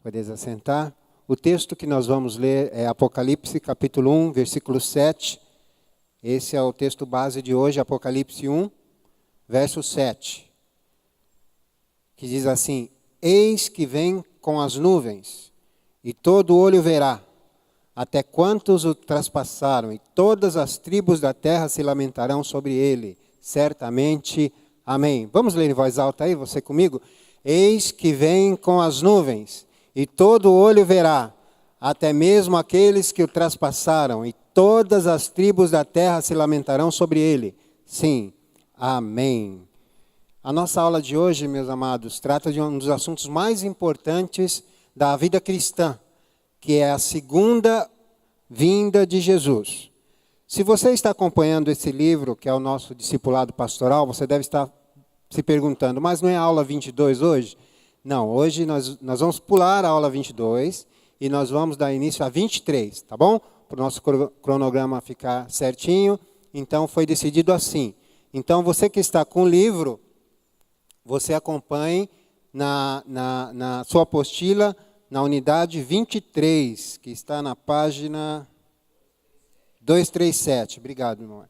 Podeis assentar. O texto que nós vamos ler é Apocalipse, capítulo 1, versículo 7. Esse é o texto base de hoje, Apocalipse 1, verso 7. Que diz assim: Eis que vem com as nuvens, e todo olho verá, até quantos o traspassaram, e todas as tribos da terra se lamentarão sobre ele. Certamente, amém. Vamos ler em voz alta aí, você comigo? Eis que vem com as nuvens, e todo olho verá, até mesmo aqueles que o traspassaram, e todas as tribos da terra se lamentarão sobre ele. Sim, amém. A nossa aula de hoje, meus amados, trata de um dos assuntos mais importantes da vida cristã, que é a segunda vinda de Jesus. Se você está acompanhando esse livro, que é o nosso discipulado pastoral, você deve estar se perguntando, mas não é a aula 22 hoje? Não, hoje nós vamos pular a aula 22 e nós vamos dar início a 23, tá bom? Para o nosso cronograma ficar certinho. Então, foi decidido assim. Então, você que está com o livro, você acompanhe na sua apostila, na unidade 23, que está na página 237. Obrigado, irmão.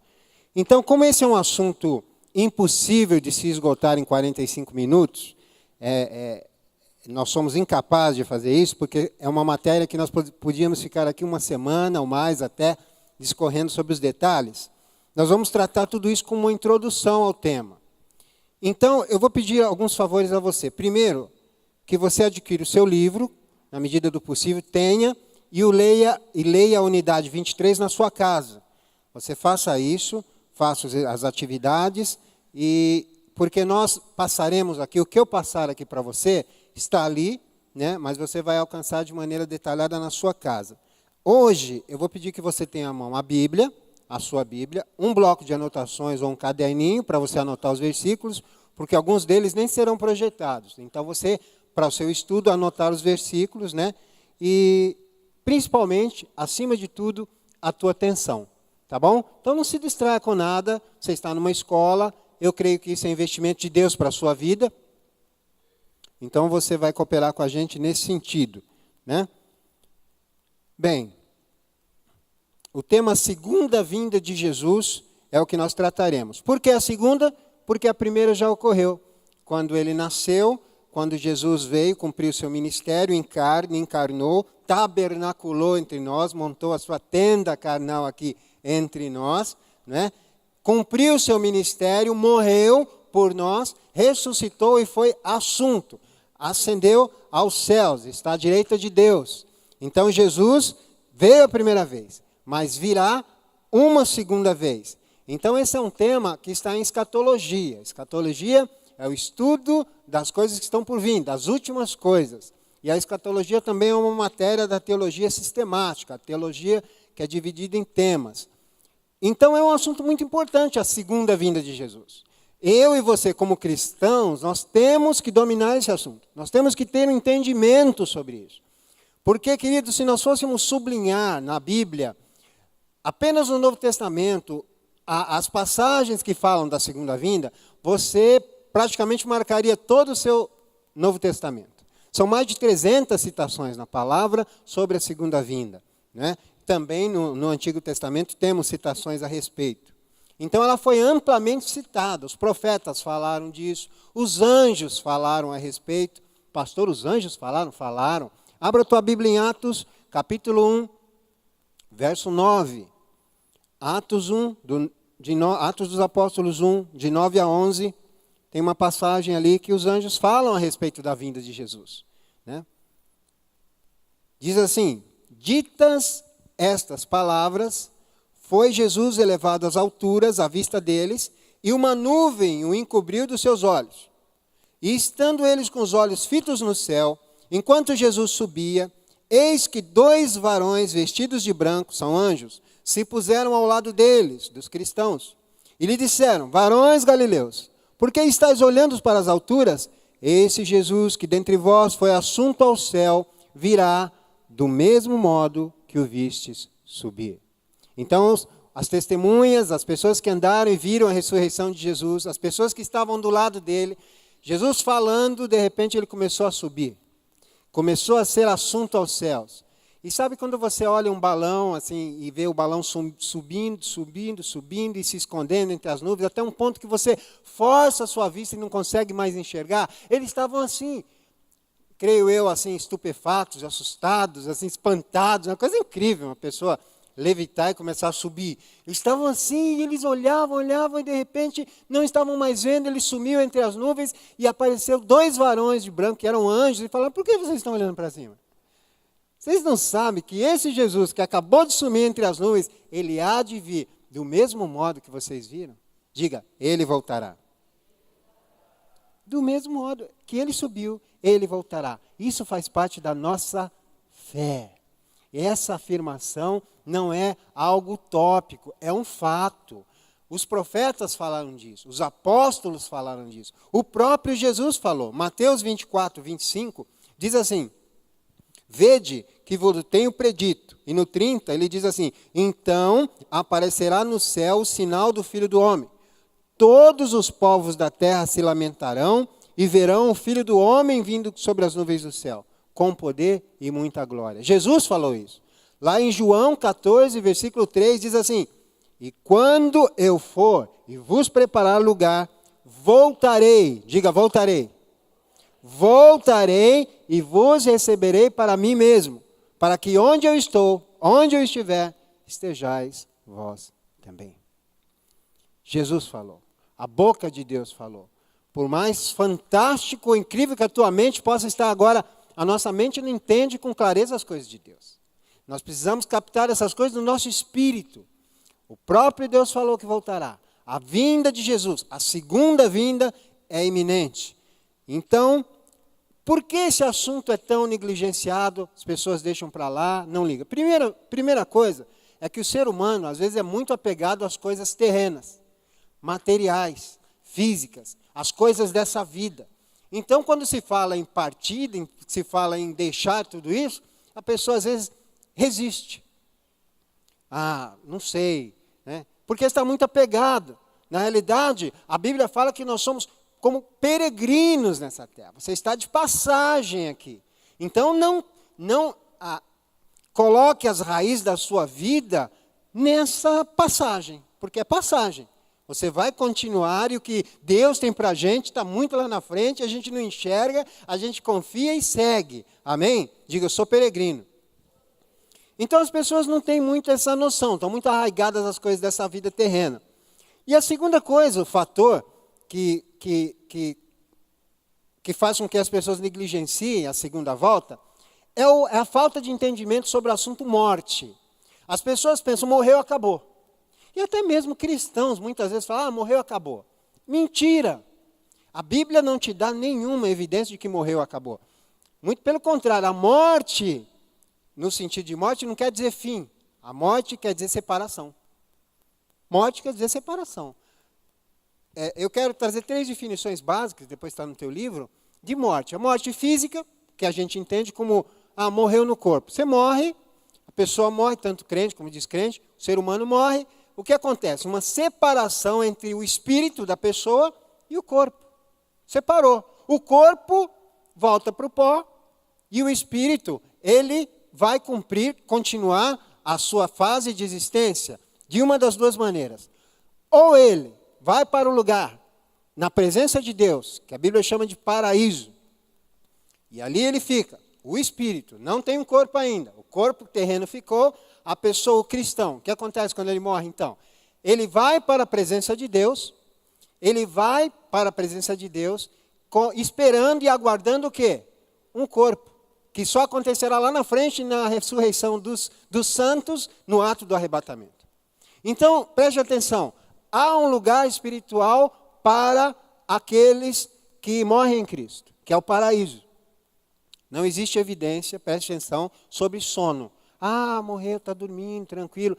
Então, como esse é um assunto impossível de se esgotar em 45 minutos, nós somos incapazes de fazer isso, porque é uma matéria que nós podíamos ficar aqui uma semana ou mais até discorrendo sobre os detalhes. Nós vamos tratar tudo isso como uma introdução ao tema. Então, eu vou pedir alguns favores a você. Primeiro, que você adquira o seu livro, na medida do possível, tenha, e leia a unidade 23 na sua casa. Você faça isso, faça as atividades, porque nós passaremos aqui, o que eu passar aqui para você, está ali, né? Mas você vai alcançar de maneira detalhada na sua casa. Hoje, eu vou pedir que você tenha à mão a Bíblia, a sua Bíblia, um bloco de anotações ou um caderninho para você anotar os versículos, porque alguns deles nem serão projetados. Então, você, para o seu estudo, anotar os versículos, né? E, principalmente, acima de tudo, a tua atenção, tá bom? Então, não se distraia com nada, você está numa escola, eu creio que isso é investimento de Deus para a sua vida. Então, você vai cooperar com a gente nesse sentido, né? Bem, o tema segunda vinda de Jesus é o que nós trataremos. Por que a segunda? Porque a primeira já ocorreu. Quando ele nasceu, quando Jesus veio, cumpriu o seu ministério, encarnou, tabernaculou entre nós, montou a sua tenda carnal aqui entre nós, né? Cumpriu o seu ministério, morreu por nós, ressuscitou e foi assunto. Ascendeu aos céus, está à direita de Deus. Então Jesus veio a primeira vez, mas virá uma segunda vez. Então esse é um tema que está em escatologia. Escatologia é o estudo das coisas que estão por vir, das últimas coisas. E a escatologia também é uma matéria da teologia sistemática, a teologia que é dividida em temas. Então é um assunto muito importante, a segunda vinda de Jesus. Eu e você, como cristãos, nós temos que dominar esse assunto. Nós temos que ter um entendimento sobre isso. Porque, queridos, se nós fôssemos sublinhar na Bíblia, apenas no Novo Testamento, as passagens que falam da segunda vinda, você praticamente marcaria todo o seu Novo Testamento. São mais de 300 citações na palavra sobre a segunda vinda, né? Também no Antigo Testamento temos citações a respeito. Então ela foi amplamente citada, os profetas falaram disso, os anjos falaram a respeito. Pastor, os anjos falaram? Falaram. Abra a tua Bíblia em Atos, capítulo 1, verso 9. Atos dos Apóstolos 1, de 9 a 11, tem uma passagem ali que os anjos falam a respeito da vinda de Jesus, né? Diz assim: ditas estas palavras, foi Jesus elevado às alturas, à vista deles, e uma nuvem o encobriu dos seus olhos. E estando eles com os olhos fitos no céu, enquanto Jesus subia, eis que 2 varões vestidos de branco, são anjos, se puseram ao lado deles, dos cristãos. E lhe disseram: varões galileus, por que estáis olhando para as alturas? Esse Jesus que dentre vós foi assunto ao céu, virá do mesmo modo que o vistes subir. Então, as testemunhas, as pessoas que andaram e viram a ressurreição de Jesus, as pessoas que estavam do lado dele, Jesus falando, de repente ele começou a subir. Começou a ser assunto aos céus. E sabe quando você olha um balão assim e vê o balão subindo, subindo, subindo e se escondendo entre as nuvens, até um ponto que você força a sua vista e não consegue mais enxergar? Eles estavam assim, creio eu, assim, estupefatos, assustados, assim, espantados. Uma coisa incrível, uma pessoa levitar e começar a subir. Eles estavam assim, e eles olhavam, e de repente não estavam mais vendo, ele sumiu entre as nuvens e apareceu 2 varões de branco, que eram anjos, e falaram: por que vocês estão olhando para cima? Vocês não sabem que esse Jesus que acabou de sumir entre as nuvens, ele há de vir do mesmo modo que vocês viram? Diga, ele voltará. Do mesmo modo que ele subiu, ele voltará. Isso faz parte da nossa fé. Essa afirmação não é algo utópico, é um fato. Os profetas falaram disso, os apóstolos falaram disso, o próprio Jesus falou. Mateus 24, 25, diz assim: vede que vos tenho predito. E no 30 ele diz assim: então aparecerá no céu o sinal do Filho do Homem. Todos os povos da terra se lamentarão e verão o Filho do Homem vindo sobre as nuvens do céu, com poder e muita glória. Jesus falou isso. Lá em João 14, versículo 3, diz assim: e quando eu for e vos preparar lugar, voltarei. Diga, voltarei. Voltarei e vos receberei para mim mesmo, para que onde eu estou, onde eu estiver, estejais vós também. Jesus falou. A boca de Deus falou. Por mais fantástico ou incrível que a tua mente possa estar agora, a nossa mente não entende com clareza as coisas de Deus. Nós precisamos captar essas coisas no nosso espírito. O próprio Deus falou que voltará. A vinda de Jesus, a segunda vinda, é iminente. Então, por que esse assunto é tão negligenciado? As pessoas deixam para lá, não ligam. Primeira coisa é que o ser humano, às vezes, é muito apegado às coisas terrenas, materiais, físicas, as coisas dessa vida. Então, quando se fala em partida, se fala em deixar tudo isso, a pessoa, às vezes, resiste. Ah, não sei, né? Porque está muito apegado. Na realidade, a Bíblia fala que nós somos como peregrinos nessa terra. Você está de passagem aqui. Então, não coloque as raízes da sua vida nessa passagem, porque é passagem. Você vai continuar e o que Deus tem para a gente está muito lá na frente, a gente não enxerga, a gente confia e segue. Amém? Diga, eu sou peregrino. Então as pessoas não têm muito essa noção, estão muito arraigadas às coisas dessa vida terrena. E a segunda coisa, o fator que faz com que as pessoas negligenciem a segunda volta, é a falta de entendimento sobre o assunto morte. As pessoas pensam, morreu, acabou. E até mesmo cristãos muitas vezes falam, morreu, acabou. Mentira! A Bíblia não te dá nenhuma evidência de que morreu, acabou. Muito pelo contrário, a morte, no sentido de morte, não quer dizer fim. A morte quer dizer separação. Morte quer dizer separação. Eu quero trazer 3 definições básicas, depois está no teu livro, de morte. A morte física, que a gente entende como, morreu no corpo. Você morre, a pessoa morre, tanto crente como descrente, o ser humano morre. O que acontece? Uma separação entre o espírito da pessoa e o corpo. Separou. O corpo volta para o pó e o espírito, ele vai continuar a sua fase de existência de uma das 2 maneiras. Ou ele vai para o lugar, na presença de Deus, que a Bíblia chama de paraíso, e ali ele fica. O espírito não tem um corpo ainda, o corpo terreno ficou, a pessoa, o cristão, o que acontece quando ele morre então? Ele vai para a presença de Deus, esperando e aguardando o quê? Um corpo, que só acontecerá lá na frente, na ressurreição dos santos, no ato do arrebatamento. Então, preste atenção, há um lugar espiritual para aqueles que morrem em Cristo, que é o paraíso. Não existe evidência, preste atenção, sobre sono. Morreu, está dormindo, tranquilo.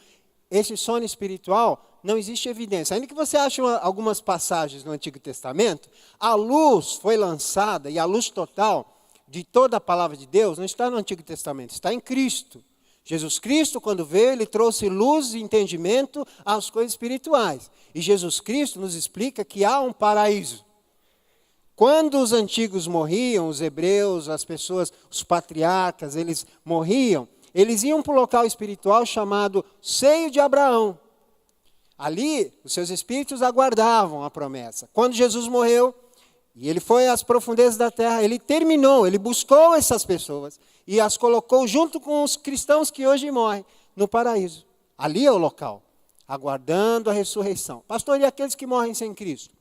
Esse sono espiritual, não existe evidência. Ainda que você ache algumas passagens no Antigo Testamento, a luz foi lançada, e a luz total de toda a palavra de Deus não está no Antigo Testamento, está em Cristo. Jesus Cristo, quando veio, ele trouxe luz e entendimento às coisas espirituais. E Jesus Cristo nos explica que há um paraíso. Quando os antigos morriam, os hebreus, as pessoas, os patriarcas, eles morriam, eles iam para um local espiritual chamado Seio de Abraão. Ali, os seus espíritos aguardavam a promessa. Quando Jesus morreu, e ele foi às profundezas da terra, ele terminou, ele buscou essas pessoas e as colocou junto com os cristãos que hoje morrem no paraíso. Ali é o local, aguardando a ressurreição. Pastor, e aqueles que morrem sem Cristo?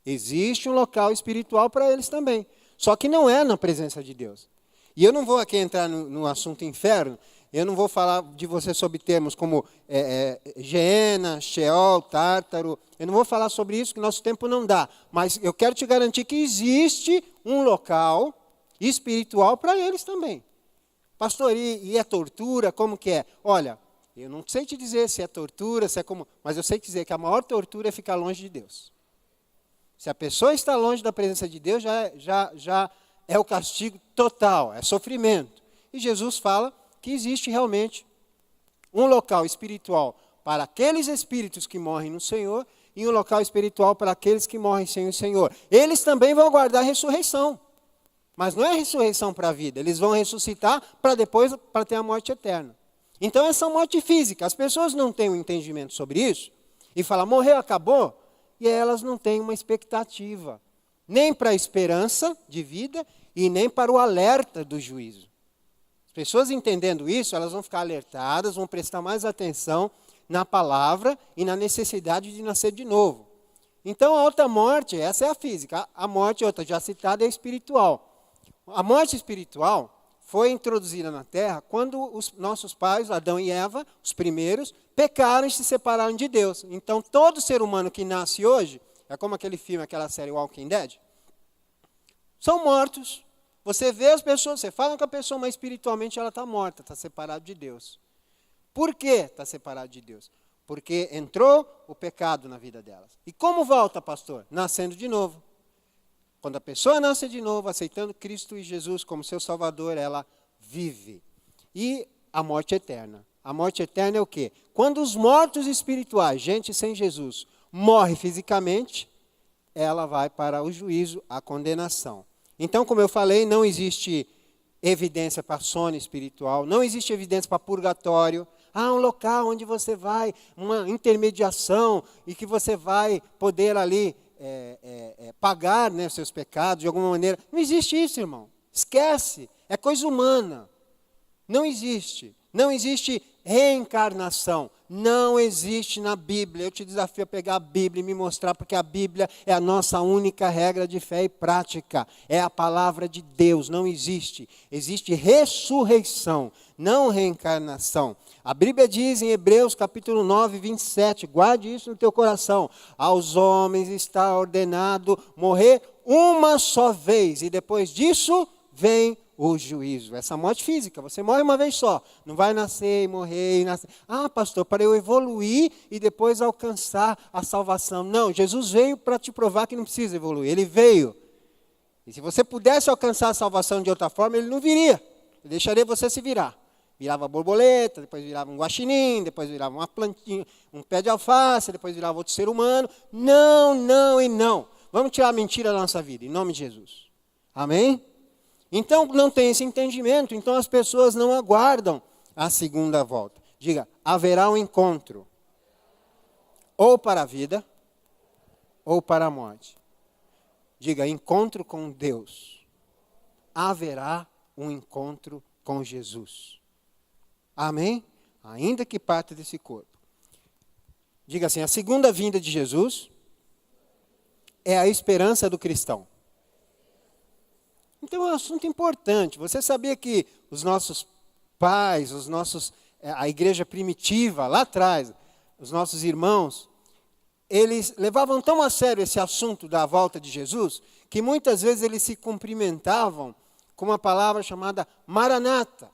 Existe um local espiritual para eles também, só que não é na presença de Deus. E eu não vou aqui entrar no assunto inferno, eu não vou falar de você sobre termos como Geena, Sheol, Tártaro, eu não vou falar sobre isso, que nosso tempo não dá, mas eu quero te garantir que existe um local espiritual para eles também. Pastor, e a tortura, como que é? Olha, eu não sei te dizer se é tortura, se é como, mas eu sei te dizer que a maior tortura é ficar longe de Deus. Se a pessoa está longe da presença de Deus, já é o castigo total, é sofrimento. E Jesus fala que existe realmente um local espiritual para aqueles espíritos que morrem no Senhor e um local espiritual para aqueles que morrem sem o Senhor. Eles também vão aguardar a ressurreição. Mas não é ressurreição para a vida, eles vão ressuscitar para depois, para ter a morte eterna. Então essa morte física, as pessoas não têm um entendimento sobre isso e falam, morreu, acabou, e elas não têm uma expectativa, nem para a esperança de vida e nem para o alerta do juízo. As pessoas entendendo isso, elas vão ficar alertadas, vão prestar mais atenção na palavra e na necessidade de nascer de novo. Então a outra morte, essa é a física, a morte outra já citada é espiritual. A morte espiritual foi introduzida na Terra quando os nossos pais, Adão e Eva, os primeiros, pecaram e se separaram de Deus. Então todo ser humano que nasce hoje, é como aquele filme, aquela série Walking Dead, são mortos. Você vê as pessoas, você fala com a pessoa, mas espiritualmente ela está morta, está separada de Deus. Por que está separada de Deus? Porque entrou o pecado na vida delas. E como volta, pastor? Nascendo de novo. Quando a pessoa nasce de novo, aceitando Cristo e Jesus como seu Salvador, ela vive. E a morte eterna. A morte eterna é o quê? Quando os mortos espirituais, gente sem Jesus, morre fisicamente, ela vai para o juízo, a condenação. Então, como eu falei, não existe evidência para sono espiritual, não existe evidência para purgatório. Um local onde você vai, uma intermediação, e que você vai poder ali pagar, né, seus pecados de alguma maneira. Não existe isso, irmão. Esquece. É coisa humana. Não existe. Não existe reencarnação. Não existe na Bíblia. Eu te desafio a pegar a Bíblia e me mostrar, porque a Bíblia é a nossa única regra de fé e prática. É a palavra de Deus. Não existe. Existe ressurreição, não reencarnação. A Bíblia diz em Hebreus capítulo 9, 27, guarde isso no teu coração. Aos homens está ordenado morrer uma só vez, e depois disso vem o juízo. Essa morte física, você morre uma vez só, não vai nascer e morrer e nascer. Pastor, para eu evoluir e depois alcançar a salvação. Não, Jesus veio para te provar que não precisa evoluir, ele veio. E se você pudesse alcançar a salvação de outra forma, ele não viria, ele deixaria você se virar. Virava borboleta, depois virava um guaxinim, depois virava uma plantinha, um pé de alface, depois virava outro ser humano. Não, não e não. Vamos tirar a mentira da nossa vida, em nome de Jesus. Amém? Então, não tem esse entendimento, então as pessoas não aguardam a segunda volta. Diga, haverá um encontro, ou para a vida, ou para a morte. Diga, encontro com Deus. Haverá um encontro com Jesus. Amém? Ainda que parte desse corpo. Diga assim, a segunda vinda de Jesus é a esperança do cristão. Então é um assunto importante. Você sabia que os nossos pais, a igreja primitiva, lá atrás, os nossos irmãos, eles levavam tão a sério esse assunto da volta de Jesus, que muitas vezes eles se cumprimentavam com uma palavra chamada Maranata.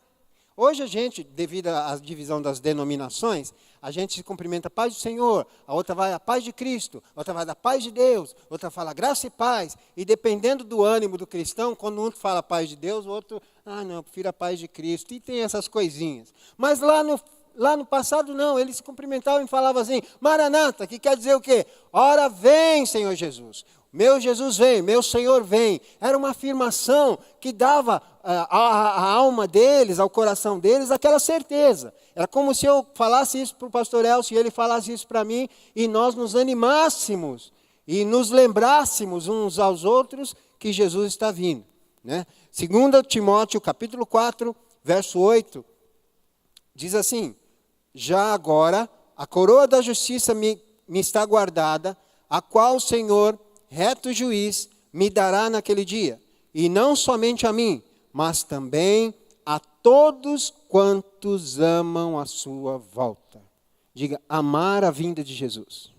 Hoje a gente, devido à divisão das denominações, a gente se cumprimenta a paz do Senhor, a outra vai a paz de Cristo, a outra vai da paz de Deus, a outra fala graça e paz. E dependendo do ânimo do cristão, quando um fala paz de Deus, o outro, não, eu prefiro a paz de Cristo. E tem essas coisinhas. Mas lá no passado não, eles se cumprimentavam e falavam assim, Maranata, que quer dizer o quê? Ora vem, Senhor Jesus. meu Jesus vem, meu Senhor vem. Era uma afirmação que dava à alma deles, ao coração deles, aquela certeza. Era como se eu falasse isso para o pastor Elcio e ele falasse isso para mim, e nós nos animássemos e nos lembrássemos uns aos outros que Jesus está vindo. Né? 2 Timóteo, capítulo 4, verso 8, diz assim: já agora a coroa da justiça me está guardada, a qual o Senhor, reto juiz, me dará naquele dia. E não somente a mim, mas também a todos quantos amam a sua volta. Diga, amar a vinda de Jesus.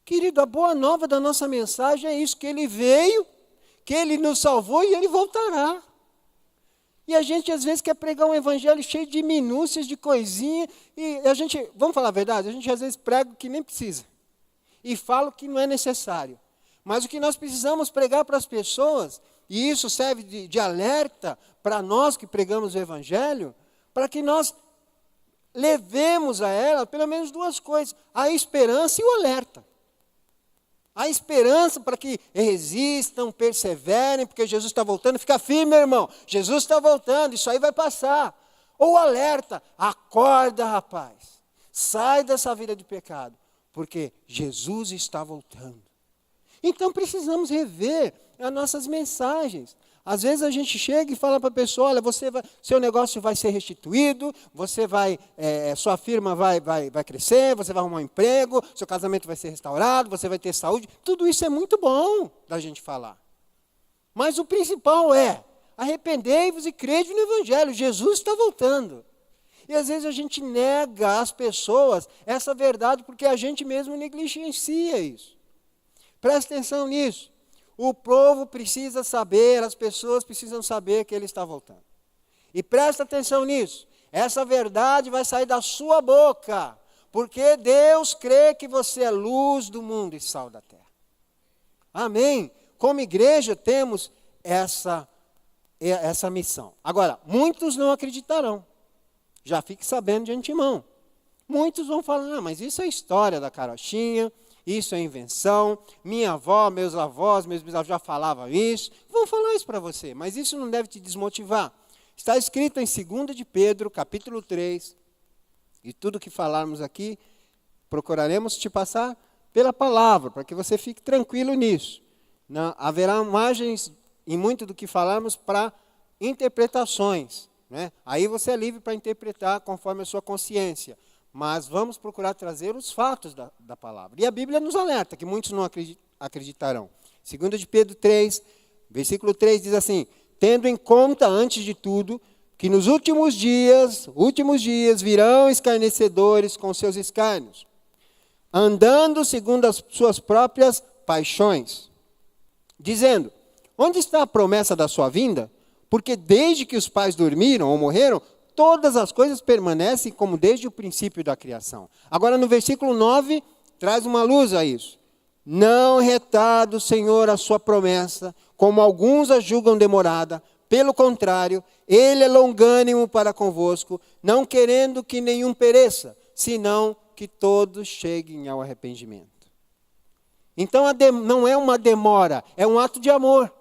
Querido, a boa nova da nossa mensagem é isso, que Ele veio, que Ele nos salvou e Ele voltará. E a gente às vezes quer pregar um evangelho cheio de minúcias, de coisinha, e a gente, vamos falar a verdade, a gente às vezes prega o que nem precisa. E fala o que não é necessário. Mas o que nós precisamos pregar para as pessoas, e isso serve de alerta para nós que pregamos o evangelho, para que nós levemos a ela pelo menos duas coisas: a esperança e o alerta. A esperança para que resistam, perseverem, porque Jesus está voltando. Fica firme, meu irmão. Jesus está voltando, isso aí vai passar. Ou alerta: acorda, rapaz. Sai dessa vida de pecado, porque Jesus está voltando. Então precisamos rever as nossas mensagens. Às vezes a gente chega e fala para a pessoa: olha, seu negócio vai ser restituído, sua firma vai crescer, você vai arrumar um emprego, seu casamento vai ser restaurado, você vai ter saúde. Tudo isso é muito bom da gente falar. Mas o principal é: arrependei-vos e crede no Evangelho, Jesus está voltando. E às vezes a gente nega às pessoas essa verdade porque a gente mesmo negligencia isso. Presta atenção nisso. O povo precisa saber, as pessoas precisam saber que Ele está voltando. E presta atenção nisso. Essa verdade vai sair da sua boca, porque Deus crê que você é luz do mundo e sal da terra. Amém? Como igreja temos essa missão. Agora, muitos não acreditarão. Já fique sabendo de antemão. Muitos vão falar: mas isso é história da carochinha, isso é invenção, minha avó, meus avós, meus bisavós já falavam isso. Vão falar isso para você, mas isso não deve te desmotivar. Está escrito em 2 de Pedro, capítulo 3, e tudo que falarmos aqui, procuraremos te passar pela palavra, para que você fique tranquilo nisso. Não, haverá margens em muito do que falarmos para interpretações. Né? Aí você é livre para interpretar conforme a sua consciência. Mas vamos procurar trazer os fatos da palavra. E a Bíblia nos alerta que muitos não acreditarão. 2 de Pedro 3, versículo 3 diz assim: tendo em conta, antes de tudo, que nos últimos dias virão escarnecedores com seus escárnios, andando segundo as suas próprias paixões, dizendo: onde está a promessa da sua vinda? Porque desde que os pais dormiram ou morreram, todas as coisas permanecem como desde o princípio da criação. Agora no versículo 9, traz uma luz a isso. Não retarda o Senhor a sua promessa, como alguns a julgam demorada. Pelo contrário, Ele é longânimo para convosco, não querendo que nenhum pereça, senão que todos cheguem ao arrependimento. Então não é uma demora, é um ato de amor.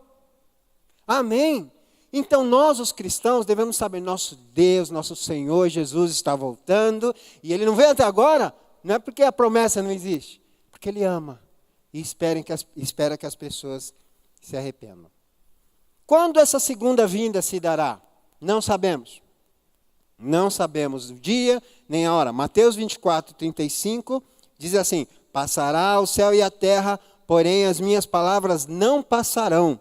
Amém? Então nós, os cristãos, devemos saber: nosso Deus, nosso Senhor Jesus está voltando, e Ele não veio até agora, não é porque a promessa não existe, porque Ele ama e espera que as pessoas se arrependam. Quando essa segunda vinda se dará? Não sabemos. Não sabemos o dia nem a hora. Mateus 24, 35 diz assim: passará o céu e a terra, porém as minhas palavras não passarão.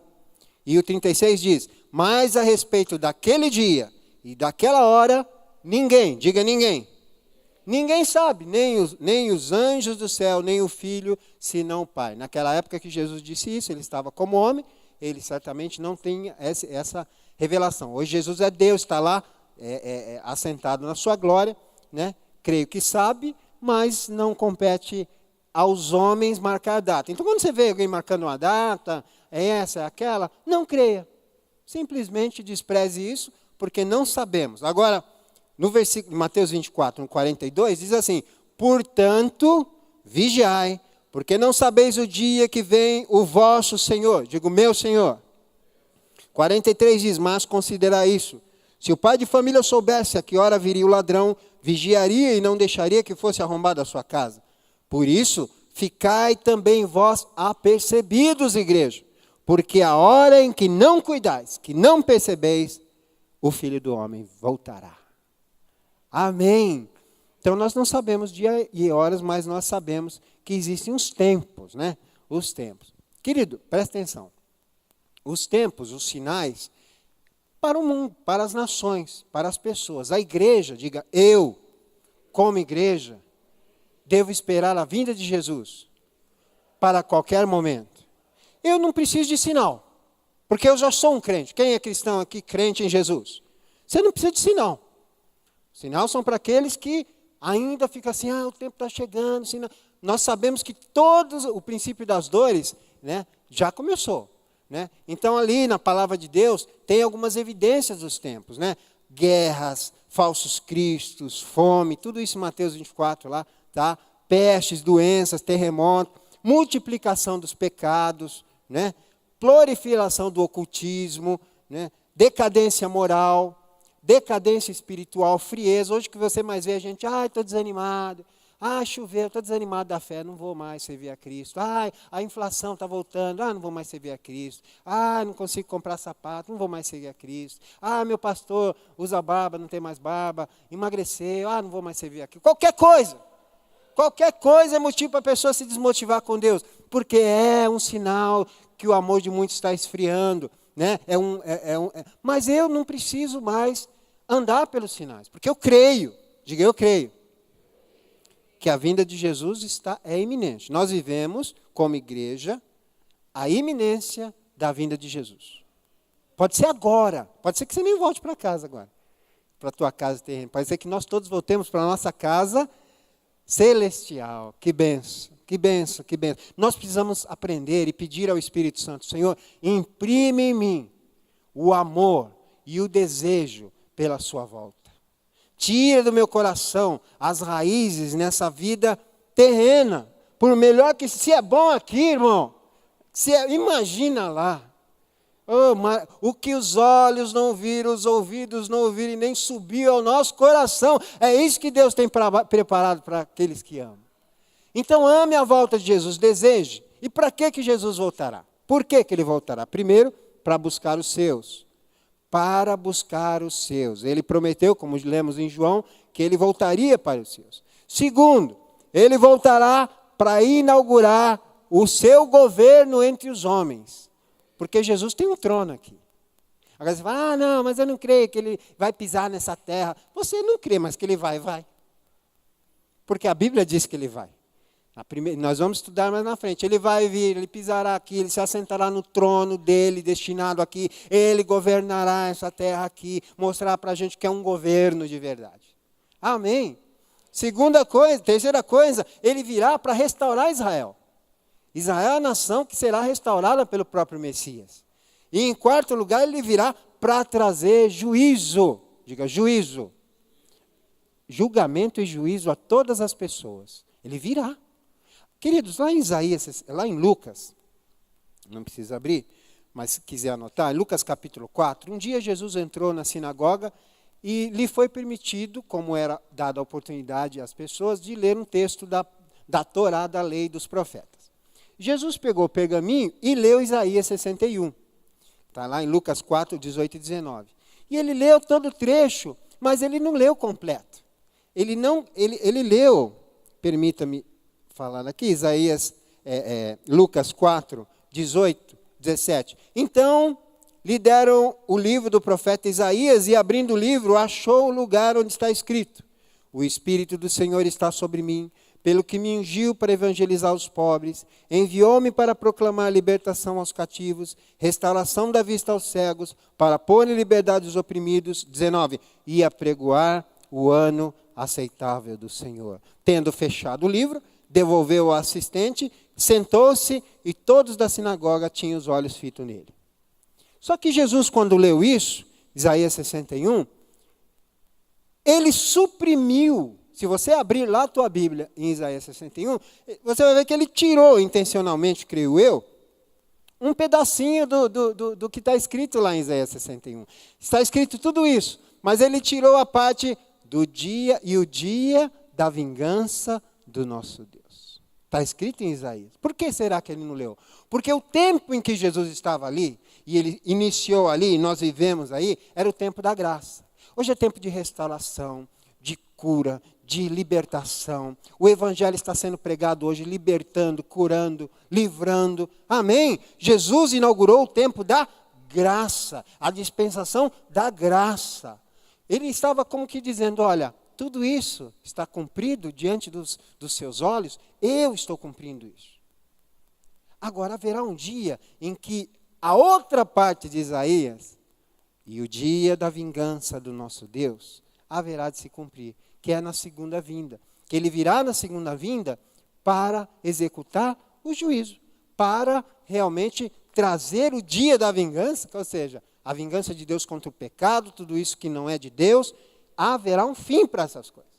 E o 36 diz: mas a respeito daquele dia e daquela hora, ninguém, diga ninguém. Ninguém sabe, nem os anjos do céu, nem o Filho, senão o Pai. Naquela época que Jesus disse isso, Ele estava como homem, Ele certamente não tinha essa revelação. Hoje Jesus é Deus, está lá assentado na sua glória, né? Creio que sabe, mas não compete aos homens marcar data. Então quando você vê alguém marcando uma data, é essa, é aquela, não creia. Simplesmente despreze isso, porque não sabemos. Agora, no versículo Mateus 24, no 42, diz assim: portanto, vigiai, Porque não sabeis o dia que vem o vosso Senhor. Digo, meu Senhor. 43 diz, mas considerai isso. Se o pai de família soubesse a que hora viria o ladrão, vigiaria e não deixaria que fosse arrombada a sua casa. Por isso, ficai também vós apercebidos, igreja. Porque a hora em que não cuidais, que não percebeis, o Filho do Homem voltará. Amém. Então nós não sabemos dia e horas, mas nós sabemos que existem os tempos, né? Os tempos. Querido, presta atenção. Os tempos, os sinais, para o mundo, para as nações, para as pessoas. A igreja, diga, eu, como igreja, devo esperar a vinda de Jesus para qualquer momento. Eu não preciso de sinal, porque eu já sou um crente. Quem é cristão aqui, crente em Jesus? Você não precisa de sinal. Sinal são para aqueles que ainda ficam assim, o tempo está chegando. Sinal. Nós sabemos que o princípio das dores, né, já começou. Né? Então ali na palavra de Deus tem algumas evidências dos tempos. Né? Guerras, falsos cristos, fome, tudo isso em Mateus 24 lá. Tá? Pestes, doenças, terremotos, multiplicação dos pecados, né? Proliferação do ocultismo, né? Decadência moral, decadência espiritual, frieza. Hoje que você mais vê a gente, estou desanimado, choveu, estou desanimado da fé, não vou mais servir a Cristo. A inflação está voltando, não vou mais servir a Cristo. Não consigo comprar sapato, não vou mais servir a Cristo. Meu pastor usa barba, não tem mais barba, emagreceu, não vou mais servir a Cristo. Qualquer coisa é motivo para a pessoa se desmotivar com Deus, porque é um sinal que o amor de muitos está esfriando. Né? Mas eu não preciso mais andar pelos sinais, porque eu creio, diga eu creio, que a vinda de Jesus é iminente. Nós vivemos, como igreja, a iminência da vinda de Jesus. Pode ser agora, pode ser que você nem volte para casa agora, para a tua casa terrena, pode ser que nós todos voltemos para a nossa casa celestial. Que benção, que benção, que benção. Nós precisamos aprender e pedir ao Espírito Santo, Senhor, imprime em mim o amor e o desejo pela sua volta. Tira do meu coração as raízes nessa vida terrena. Por melhor que, se é bom aqui, irmão, imagina lá. O que os olhos não viram, os ouvidos não ouviram e nem subiu ao nosso coração. É isso que Deus tem preparado para aqueles que amam. Então ame a volta de Jesus, deseje. E para que Jesus voltará? Por que Ele voltará? Primeiro, para buscar os seus. Para buscar os seus. Ele prometeu, como lemos em João, que Ele voltaria para os seus. Segundo, Ele voltará para inaugurar o seu governo entre os homens. Porque Jesus tem um trono aqui. Agora você fala, não, mas eu não creio que Ele vai pisar nessa terra. Você não crê, mas que Ele vai. Porque a Bíblia diz que Ele vai. Nós vamos estudar mais na frente. Ele vai vir, Ele pisará aqui, Ele se assentará no trono dEle, destinado aqui. Ele governará essa terra aqui, mostrar para a gente que é um governo de verdade. Amém? Terceira coisa, Ele virá para restaurar Israel. Israel é a nação que será restaurada pelo próprio Messias. E em quarto lugar, Ele virá para trazer juízo. Diga, juízo. Julgamento e juízo a todas as pessoas. Ele virá. Queridos, lá em Lucas, não precisa abrir, mas se quiser anotar, em Lucas capítulo 4, um dia Jesus entrou na sinagoga e lhe foi permitido, como era dada a oportunidade às pessoas, de ler um texto da Torá, da lei dos profetas. Jesus pegou o pergaminho e leu Isaías 61. Está lá em Lucas 4, 18 e 19. E ele leu todo o trecho, mas ele não leu completo. Ele leu, permita-me falar aqui, Lucas 4, 18, 17. Então, lhe deram o livro do profeta Isaías e, abrindo o livro, achou o lugar onde está escrito: o Espírito do Senhor está sobre mim, pelo que me ungiu para evangelizar os pobres, enviou-me para proclamar libertação aos cativos, restauração da vista aos cegos, para pôr em liberdade os oprimidos. 19. E apregoar o ano aceitável do Senhor. Tendo fechado o livro, devolveu ao assistente, sentou-se e todos da sinagoga tinham os olhos fitos nele. Só que Jesus, quando leu isso, Isaías 61, ele suprimiu se você abrir lá a tua Bíblia em Isaías 61, você vai ver que ele tirou intencionalmente, creio eu, um pedacinho do que está escrito lá em Isaías 61. Está escrito tudo isso, mas ele tirou a parte do dia e o dia da vingança do nosso Deus. Está escrito em Isaías. Por que será que ele não leu? Porque o tempo em que Jesus estava ali, e ele iniciou ali, e nós vivemos aí, era o tempo da graça. Hoje é tempo de restauração, de cura, de libertação. O evangelho está sendo pregado hoje, libertando, curando, livrando. Amém? Jesus inaugurou o tempo da graça, a dispensação da graça. Ele estava como que dizendo, olha, tudo isso está cumprido diante dos seus olhos, eu estou cumprindo isso. Agora haverá um dia em que a outra parte de Isaías, e o dia da vingança do nosso Deus, haverá de se cumprir, que é na segunda vinda. Que ele virá na segunda vinda para executar o juízo, para realmente trazer o dia da vingança, ou seja, a vingança de Deus contra o pecado, tudo isso que não é de Deus, haverá um fim para essas coisas.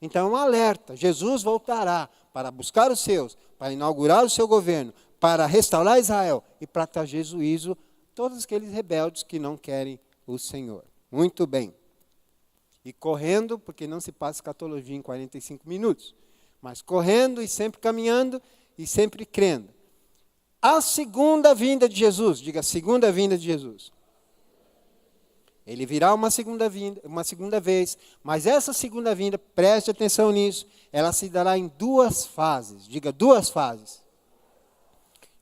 Então é um alerta, Jesus voltará para buscar os seus, para inaugurar o seu governo, para restaurar Israel e para trazer juízo todos aqueles rebeldes que não querem o Senhor. Muito bem. E correndo, porque não se passa escatologia em 45 minutos, mas correndo e sempre caminhando e sempre crendo. A segunda vinda de Jesus, diga segunda vinda de Jesus. Ele virá uma segunda vez, mas essa segunda vinda, preste atenção nisso, ela se dará em duas fases, diga duas fases.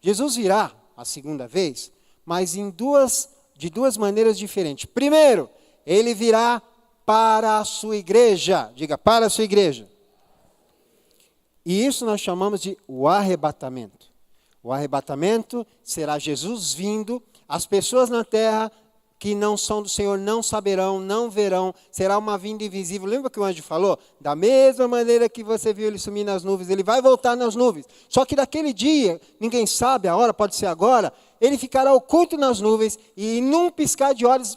Jesus virá a segunda vez, mas de duas maneiras diferentes. Primeiro, ele virá para a sua igreja, diga para a sua igreja. E isso nós chamamos de o arrebatamento. O arrebatamento será Jesus vindo, as pessoas na terra que não são do Senhor não saberão, não verão, será uma vinda invisível. Lembra que o anjo falou? Da mesma maneira que você viu ele sumir nas nuvens, ele vai voltar nas nuvens. Só que daquele dia, ninguém sabe a hora, pode ser agora, ele ficará oculto nas nuvens e num piscar de olhos,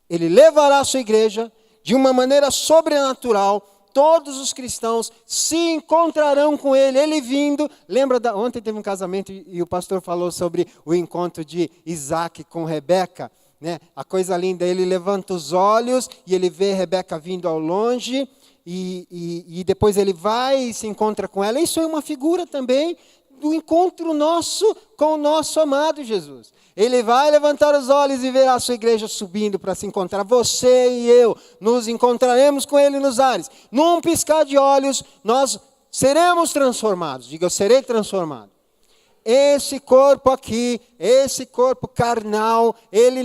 ele levará a sua igreja de uma maneira sobrenatural. Todos os cristãos se encontrarão com ele vindo. Lembra, ontem teve um casamento e o pastor falou sobre o encontro de Isaac com Rebeca. Né? A coisa linda, ele levanta os olhos e ele vê Rebeca vindo ao longe e depois ele vai e se encontra com ela. Isso é uma figura também do encontro nosso com o nosso amado Jesus. Ele vai levantar os olhos e verá a sua igreja subindo para se encontrar. Você e eu nos encontraremos com ele nos ares. Num piscar de olhos, nós seremos transformados. Diga, eu serei transformado. Esse corpo aqui, esse corpo carnal, ele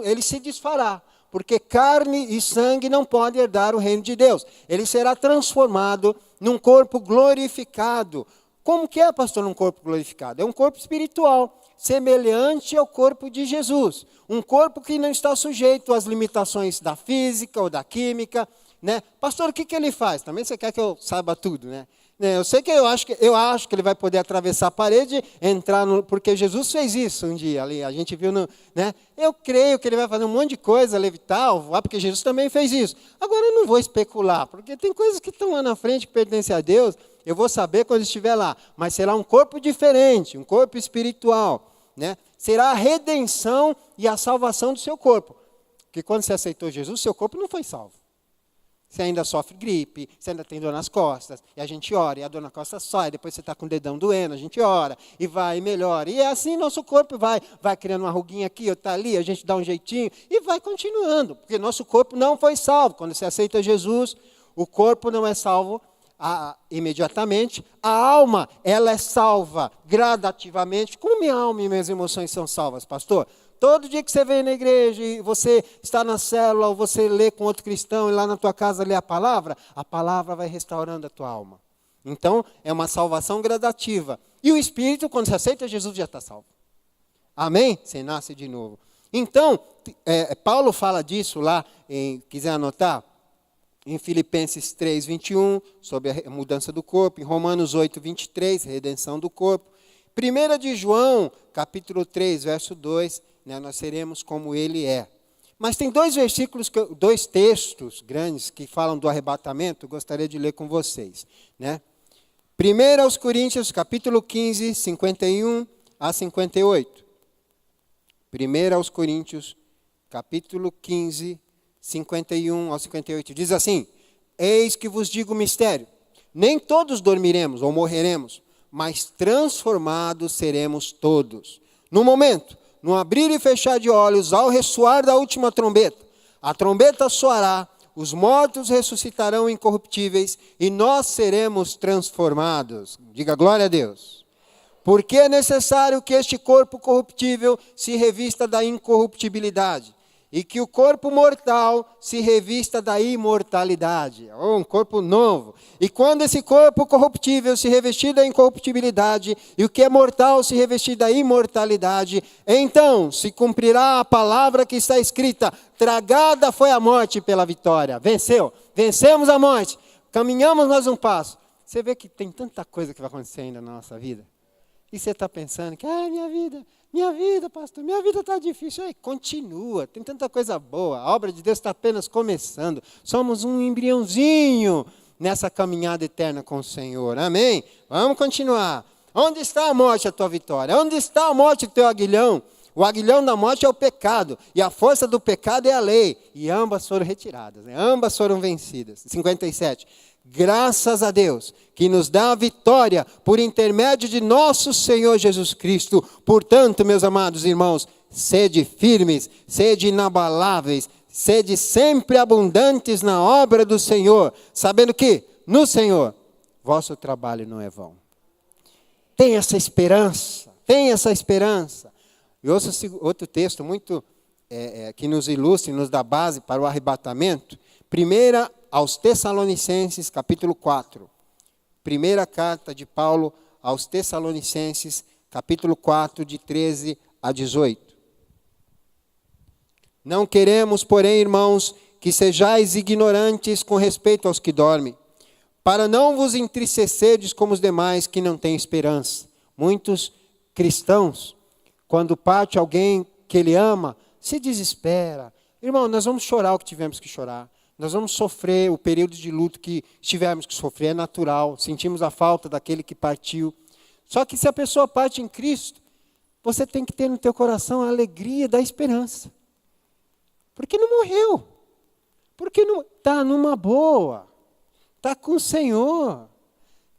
ele se desfará, porque carne e sangue não podem herdar o reino de Deus. Ele será transformado num corpo glorificado. Como que é, pastor, um corpo glorificado? É um corpo espiritual, semelhante ao corpo de Jesus. Um corpo que não está sujeito às limitações da física ou da química, né? Pastor, o que ele faz? Também você quer que eu saiba tudo, né? Eu sei que eu acho que ele vai poder atravessar a parede, entrar porque Jesus fez isso um dia ali, a gente viu né? Eu creio que ele vai fazer um monte de coisa, levitar, porque Jesus também fez isso. Agora eu não vou especular, porque tem coisas que estão lá na frente que pertencem a Deus, eu vou saber quando estiver lá, mas será um corpo diferente, um corpo espiritual, né? Será a redenção e a salvação do seu corpo, porque quando você aceitou Jesus, seu corpo não foi salvo. Você ainda sofre gripe, você ainda tem dor nas costas, e a gente ora, e a dor na costa sai, depois você está com o dedão doendo, a gente ora, e vai, e melhora. E é assim nosso corpo vai criando uma ruguinha aqui, outra ali, a gente dá um jeitinho, e vai continuando, porque nosso corpo não foi salvo. Quando você aceita Jesus, o corpo não é salvo imediatamente, a alma, ela é salva gradativamente. Como minha alma e minhas emoções são salvas, pastor? Todo dia que você vem na igreja e você está na célula, ou você lê com outro cristão e lá na tua casa lê a palavra vai restaurando a tua alma. Então, é uma salvação gradativa. E o Espírito, quando você aceita Jesus, já está salvo. Amém? Você nasce de novo. Então, Paulo fala disso lá, quiser anotar, em Filipenses 3, 21, sobre a mudança do corpo, em Romanos 8, 23, redenção do corpo. 1 de João, capítulo 3, verso 2, né, nós seremos como ele é. Mas tem dois versículos, dois textos grandes que falam do arrebatamento, gostaria de ler com vocês, né? 1 aos Coríntios, capítulo 15, 51 a 58. 1 aos Coríntios, capítulo 15, 51 ao 58. Diz assim: eis que vos digo o mistério. Nem todos dormiremos ou morreremos, mas transformados seremos todos. No momento, no abrir e fechar de olhos, ao ressoar da última trombeta, a trombeta soará, os mortos ressuscitarão incorruptíveis e nós seremos transformados. Diga glória a Deus. Porque é necessário que este corpo corruptível se revista da incorruptibilidade e que o corpo mortal se revista da imortalidade. Um corpo novo. E quando esse corpo corruptível se revestir da incorruptibilidade e o que é mortal se revestir da imortalidade, então se cumprirá a palavra que está escrita: tragada foi a morte pela vitória. Venceu. Vencemos a morte. Caminhamos mais um passo. Você vê que tem tanta coisa que vai acontecer ainda na nossa vida. E você está pensando que, minha vida, pastor, minha vida está difícil. Aí, continua, tem tanta coisa boa. A obra de Deus está apenas começando. Somos um embriãozinho nessa caminhada eterna com o Senhor. Amém? Vamos continuar. Onde está a morte, a tua vitória? Onde está a morte, o teu aguilhão? O aguilhão da morte é o pecado, e a força do pecado é a lei. E ambas foram retiradas, né? Ambas foram vencidas. 57. Graças a Deus, que nos dá a vitória por intermédio de nosso Senhor Jesus Cristo. Portanto, meus amados irmãos, sede firmes, sede inabaláveis, sede sempre abundantes na obra do Senhor, sabendo que, no Senhor, vosso trabalho não é vão. Tem essa esperança, tem essa esperança. E outro texto muito que nos ilustra e nos dá base para o arrebatamento, 1 aos Tessalonicenses, capítulo 4. Primeira carta de Paulo aos Tessalonicenses, capítulo 4, de 13 a 18. Não queremos, porém, irmãos, que sejais ignorantes com respeito aos que dormem, para não vos entristecerdes como os demais que não têm esperança. Muitos cristãos, quando parte alguém que ele ama, se desespera. Irmão, nós vamos chorar o que tivemos que chorar. Nós vamos sofrer o período de luto que tivermos que sofrer, é natural. Sentimos a falta daquele que partiu. Só que se a pessoa parte em Cristo, você tem que ter no teu coração a alegria da esperança. Porque não morreu. Porque não está numa boa. Está com o Senhor.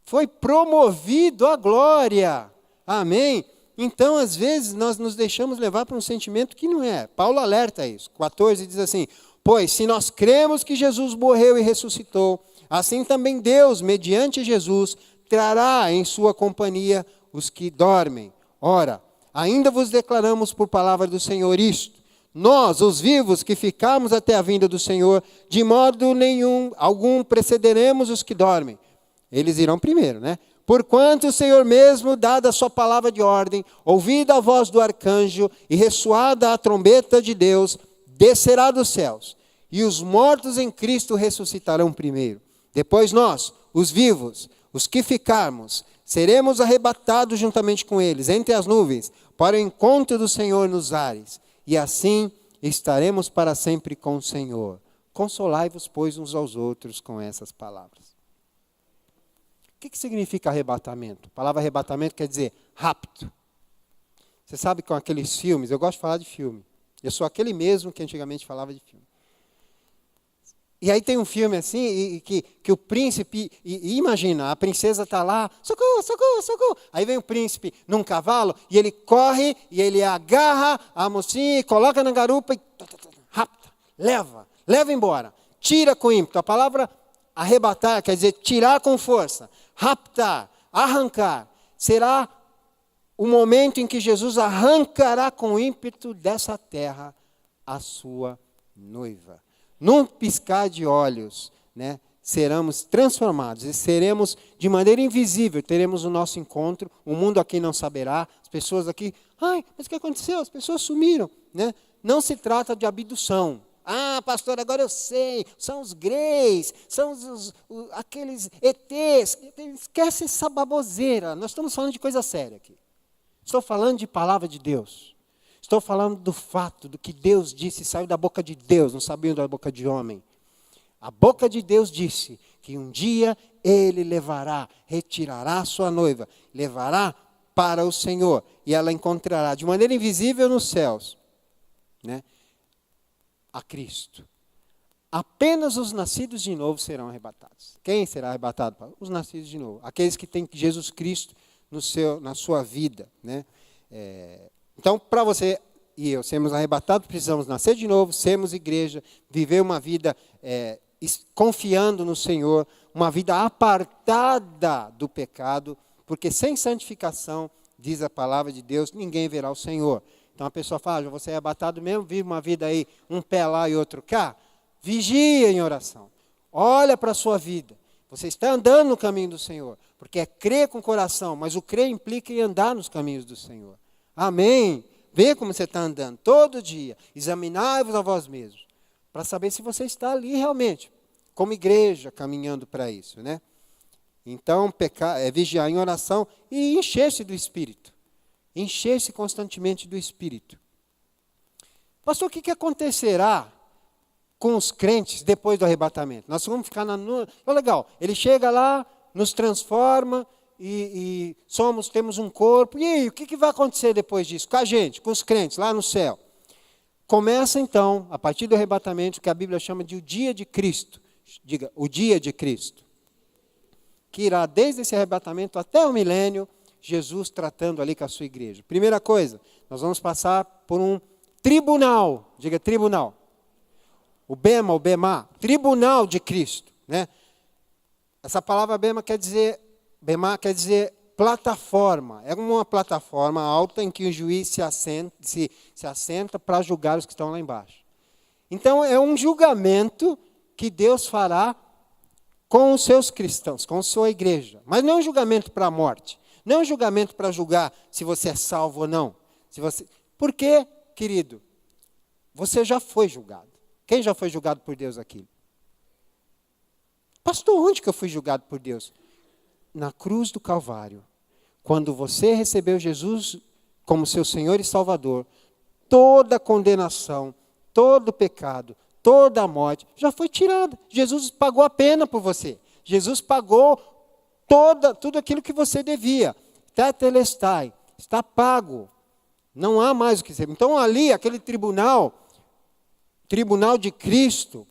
Foi promovido à glória. Amém? Então, às vezes, nós nos deixamos levar para um sentimento que não é. Paulo alerta isso. 14 diz assim: pois se nós cremos que Jesus morreu e ressuscitou, assim também Deus, mediante Jesus, trará em sua companhia os que dormem. Ora, ainda vos declaramos por palavra do Senhor isto: nós, os vivos, que ficarmos até a vinda do Senhor, de modo algum precederemos os que dormem. Eles irão primeiro, né? Porquanto o Senhor mesmo, dada a sua palavra de ordem, ouvida a voz do arcanjo e ressoada a trombeta de Deus, descerá dos céus, e os mortos em Cristo ressuscitarão primeiro. Depois nós, os vivos, os que ficarmos, seremos arrebatados juntamente com eles, entre as nuvens, para o encontro do Senhor nos ares. E assim estaremos para sempre com o Senhor. Consolai-vos, pois, uns aos outros com essas palavras. O que significa arrebatamento? A palavra arrebatamento quer dizer rapto. Você sabe com aqueles filmes, eu gosto de falar de filme. Eu sou aquele mesmo que antigamente falava de filme. E aí tem um filme assim, que o príncipe, imagina, a princesa está lá, socorro, socorro, socorro. Aí vem o príncipe num cavalo, e ele corre, e ele agarra a mocinha, coloca na garupa e rapta, leva embora. Tira com ímpeto. A palavra arrebatar quer dizer tirar com força, raptar, arrancar. Será o momento em que Jesus arrancará com ímpeto dessa terra a sua noiva. Num piscar de olhos, né, seremos transformados e seremos de maneira invisível, teremos o nosso encontro, o mundo aqui não saberá, as pessoas aqui, mas o que aconteceu? As pessoas sumiram, né? Não se trata de abdução. Pastor, agora eu sei, são os greys, são aqueles ETs, esquece essa baboseira, nós estamos falando de coisa séria aqui. Estou falando de palavra de Deus. Estou falando do fato, do que Deus disse, saiu da boca de Deus, não saiu da boca de homem. A boca de Deus disse que um dia Ele levará, retirará a sua noiva, levará para o Senhor, e ela encontrará de maneira invisível nos céus, né, a Cristo. Apenas os nascidos de novo serão arrebatados. Quem será arrebatado? Os nascidos de novo. Aqueles que têm Jesus Cristo na sua vida, né? Então, para você e eu sermos arrebatados, precisamos nascer de novo, sermos igreja, viver uma vida confiando no Senhor, uma vida apartada do pecado, porque sem santificação, diz a palavra de Deus, ninguém verá o Senhor. Então a pessoa fala, você é arrebatado mesmo, vive uma vida aí, um pé lá e outro cá. Vigia em oração. Olha para a sua vida. Você está andando no caminho do Senhor, porque é crer com o coração, mas o crer implica em andar nos caminhos do Senhor. Amém? Vê como você está andando todo dia. Examinai-vos a vós mesmos, para saber se você está ali realmente, como igreja, caminhando para isso, né? Então, vigiar em oração e encher-se do Espírito. Encher-se constantemente do Espírito. Pastor, o que acontecerá com os crentes depois do arrebatamento? Nós vamos ficar legal, ele chega lá, nos transforma e temos um corpo. E aí, o que vai acontecer depois disso? Com a gente, com os crentes, lá no céu. Começa então, a partir do arrebatamento, o que a Bíblia chama de o dia de Cristo. Diga, o dia de Cristo. Que irá desde esse arrebatamento até o milênio, Jesus tratando ali com a sua igreja. Primeira coisa, nós vamos passar por um tribunal. Diga, tribunal. O bema, tribunal de Cristo, né? Essa palavra bema quer dizer plataforma. É uma plataforma alta em que o juiz se assenta para julgar os que estão lá embaixo. Então, é um julgamento que Deus fará com os seus cristãos, com a sua igreja. Mas não é um julgamento para a morte. Não é um julgamento para julgar se você é salvo ou não. Porque, querido, você já foi julgado. Quem já foi julgado por Deus aqui? Pastor, onde que eu fui julgado por Deus? Na cruz do Calvário. Quando você recebeu Jesus como seu Senhor e Salvador, toda a condenação, todo o pecado, toda a morte já foi tirada. Jesus pagou a pena por você. Jesus pagou tudo aquilo que você devia. Tetelestai, está pago. Não há mais o que ser. Então ali, aquele tribunal de Cristo,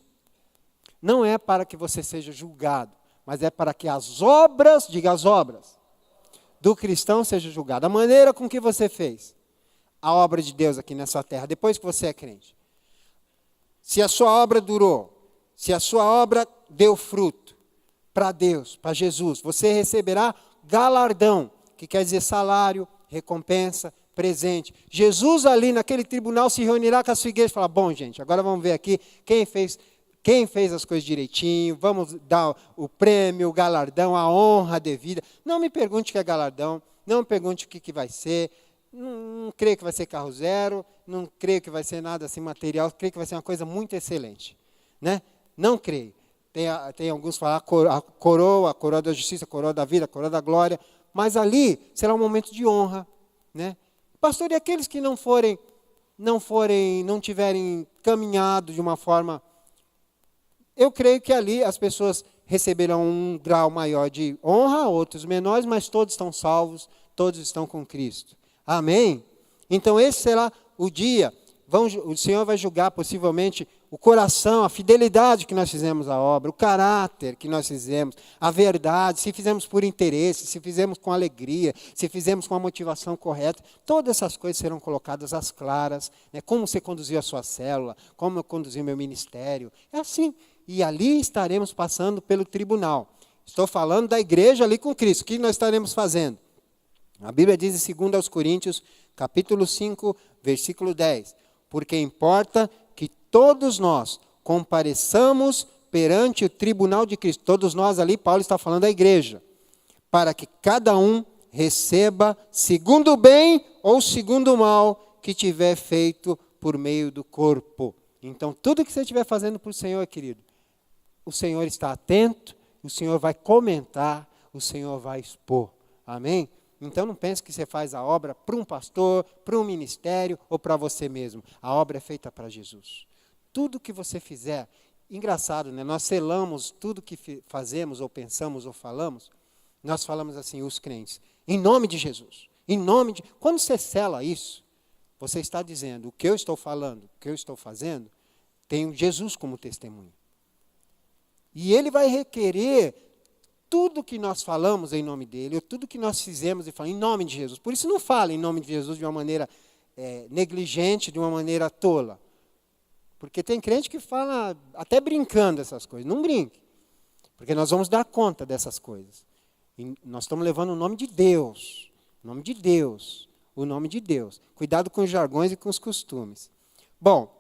não é para que você seja julgado, mas é para que as obras, diga as obras, do cristão sejam julgadas. A maneira com que você fez a obra de Deus aqui nessa terra, depois que você é crente. Se a sua obra durou, se a sua obra deu fruto para Deus, para Jesus, você receberá galardão, que quer dizer salário, recompensa, presente. Jesus ali naquele tribunal se reunirá com a sua igreja e falar, bom gente, agora vamos ver aqui quem fez as coisas direitinho, vamos dar o prêmio, o galardão, a honra devida. Não me pergunte o que é galardão, não me pergunte o que vai ser, não creio que vai ser carro zero, não creio que vai ser nada assim material, creio que vai ser uma coisa muito excelente, né? Não creio. Tem alguns que falam a coroa da justiça, a coroa da vida, a coroa da glória, mas ali será um momento de honra, né? Pastor, e aqueles que não tiverem caminhado de uma forma, eu creio que ali as pessoas receberão um grau maior de honra, outros menores, mas todos estão salvos, todos estão com Cristo. Amém? Então esse será o dia, o Senhor vai julgar possivelmente o coração, a fidelidade que nós fizemos à obra, o caráter que nós fizemos, a verdade, se fizemos por interesse, se fizemos com alegria, se fizemos com a motivação correta, todas essas coisas serão colocadas às claras, né? Como você conduziu a sua célula, como eu conduzi o meu ministério, é assim, e ali estaremos passando pelo tribunal. Estou falando da igreja ali com Cristo, o que nós estaremos fazendo? A Bíblia diz em 2 Coríntios, capítulo 5, versículo 10, porque importa que todos nós compareçamos perante o tribunal de Cristo. Todos nós ali, Paulo está falando da igreja. Para que cada um receba segundo o bem ou segundo o mal que tiver feito por meio do corpo. Então, tudo que você estiver fazendo para o Senhor, querido, o Senhor está atento, o Senhor vai comentar, o Senhor vai expor. Amém? Então não pense que você faz a obra para um pastor, para um ministério ou para você mesmo. A obra é feita para Jesus. Tudo que você fizer, engraçado, né? Nós selamos tudo que fazemos ou pensamos ou falamos, nós falamos assim, os crentes, em nome de Jesus. Em nome de... Quando você sela isso, você está dizendo, o que eu estou falando, o que eu estou fazendo, tenho Jesus como testemunho. E ele vai requerer tudo que nós falamos em nome dele, ou tudo que nós fizemos e falamos em nome de Jesus. Por isso não fala em nome de Jesus de uma maneira negligente, de uma maneira tola. Porque tem crente que fala até brincando essas coisas. Não brinque. Porque nós vamos dar conta dessas coisas. E nós estamos levando o nome de Deus. O nome de Deus. O nome de Deus. Cuidado com os jargões e com os costumes. Bom,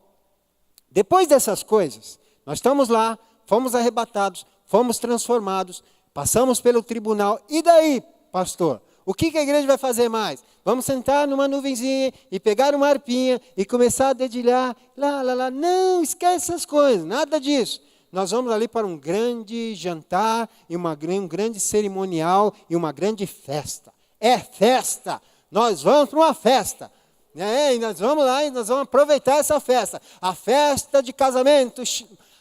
depois dessas coisas, nós estamos lá, fomos arrebatados, fomos transformados, passamos pelo tribunal. E daí, pastor? O que a igreja vai fazer mais? Vamos sentar numa nuvenzinha e pegar uma harpinha e começar a dedilhar. Lá. Não, esquece essas coisas, nada disso. Nós vamos ali para um grande jantar, e um grande cerimonial e uma grande festa. É festa! Nós vamos para uma festa. E nós vamos lá e nós vamos aproveitar essa festa. A festa de casamento,